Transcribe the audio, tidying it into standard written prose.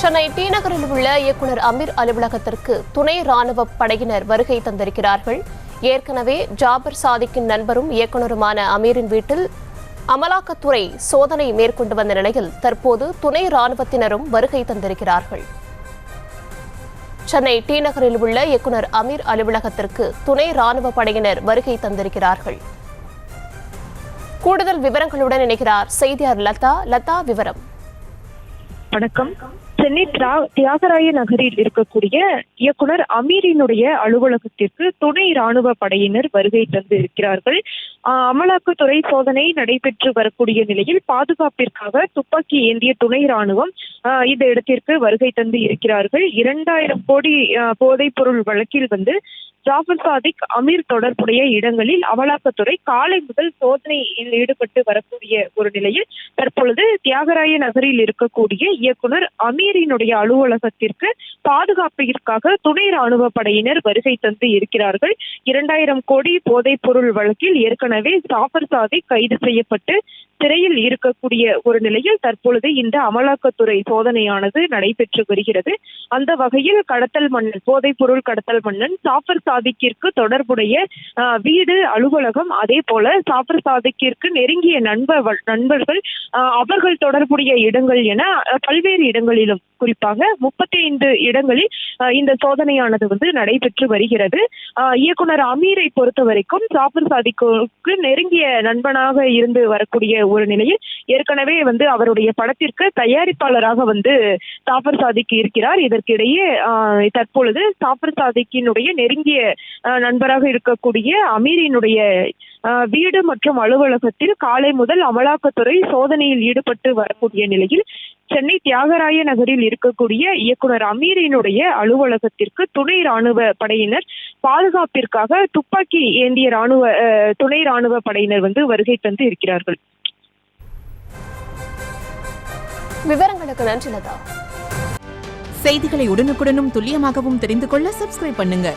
Chennai D நகரில் உள்ள இயக்குநர் அமீர் அலுவலகத்திற்கு துணை ராணுவ படையினர் வருகை தந்திருக்கிறார்கள். ஏற்கனவே ஜாபர் சாதிக்கின் நண்பரும் இயக்குநருமான அமீரின் வீட்டில் அமலாக்கத்துறை சோதனை மேற்கொண்டு வந்த நிலையில் தற்போது துணை ராணுவத்தினரும் வருகை தந்திருக்கிறார்கள். சென்னை டி நகரில் உள்ள இயக்குநர் அமீர் அலுவலகத்திற்கு துணை ராணுவ படையினர் வருகை தந்திருக்கிறார்கள். கூடுதல் விவரங்களுடன் இணைகிறார் செய்தியாளர் லதா. லதா, விவரம். வணக்கம். சென்னை தியாகராய நகரில் இருக்கக்கூடிய இயக்குனர் அமீரினுடைய அலுவலகத்திற்கு துணை ராணுவ படையினர் வருகை தந்து இருக்கிறார்கள். அமலாக்கத்துறை சோதனை நடைபெற்று வரக்கூடிய நிலையில் பாதுகாப்பிற்காக துப்பாக்கி ஏந்திய துணை ராணுவம் இந்த இடத்திற்கு வருகை தந்து இருக்கிறார்கள். 2000 கோடி போதைப் பொருள் வழக்கில் ஜாபர் சாதிக் அமீர் தொடர்புடைய இடங்களில் அமலாக்கத்துறை காலை முதல் சோதனையில் ஈடுபட்டு வரக்கூடிய ஒரு நிலையில் தற்பொழுது தியாகராய நகரில் இருக்கக்கூடிய இயக்குனர் அமீரினுடைய அலுவலகத்திற்கு பாதுகாப்பிற்காக துணை ராணுவ படையினர் வருகை தந்து இருக்கிறார்கள். 2000 கோடி போதைப் பொருள் வழக்கில் ஏற்கனவே ஜாபர் சாதிக் கைது செய்யப்பட்டு சிறையில் இருக்கக்கூடிய ஒரு நிலையில் தற்பொழுது இந்த அமலாக்கத்துறை சோதனையானது நடைபெற்று வருகிறது. அந்த வகையில் கடத்தல் மன்னன், போதைப் பொருள் கடத்தல் மன்னன் ஜாபர் சாதிக்கிற்கு தொடர்புடைய வீடு, அலுவலகம், அதே போல ஜாபர் சாதிக்கிற்கு நெருங்கிய நண்பர்கள், அவர்கள் தொடர்புடைய இடங்கள் என பல்வேறு இடங்களிலும் குறிப்பாக 35 இடங்களில் இந்த சோதனையானது நடைபெற்று வருகிறது. இயக்குனர் அமீரை பொறுத்த வரைக்கும் ஜாபர் சாதிக்கு நெருங்கிய நண்பனாக இருந்து வரக்கூடிய ஒரு நிலையில் ஏற்கனவே அவருடைய படத்திற்கு தயாரிப்பாளராக ஜாபர் சாதிக் இருக்கிறார். இதற்கிடையே தற்பொழுது ஜாபர் சாதிக்கினுடைய நெருங்கிய நண்பராக இருக்கக்கூடிய அமீரினுடைய வீடு மற்றும் அலுவலகத்தில் காலை முதல் அமலாக்கத்துறை சோதனையில் ஈடுபட்டு வரக்கூடிய நிலையில் சென்னை தியாகராய நகரில் இருக்கக்கூடிய இயக்குனர் அமீரினுடைய அலுவலகத்திற்கு துணை ராணுவ படையினர் பாதுகாப்பிற்காக துப்பாக்கி ஏந்திய துணை ராணுவ படையினர் வருகை தந்து இருக்கிறார்கள். விவரங்களுக்கு நன்றி லதா. செய்திகளை உடனுக்குடனும் துல்லியமாகவும் தெரிந்து கொள்ள சப்ஸ்கிரைப் பண்ணுங்க.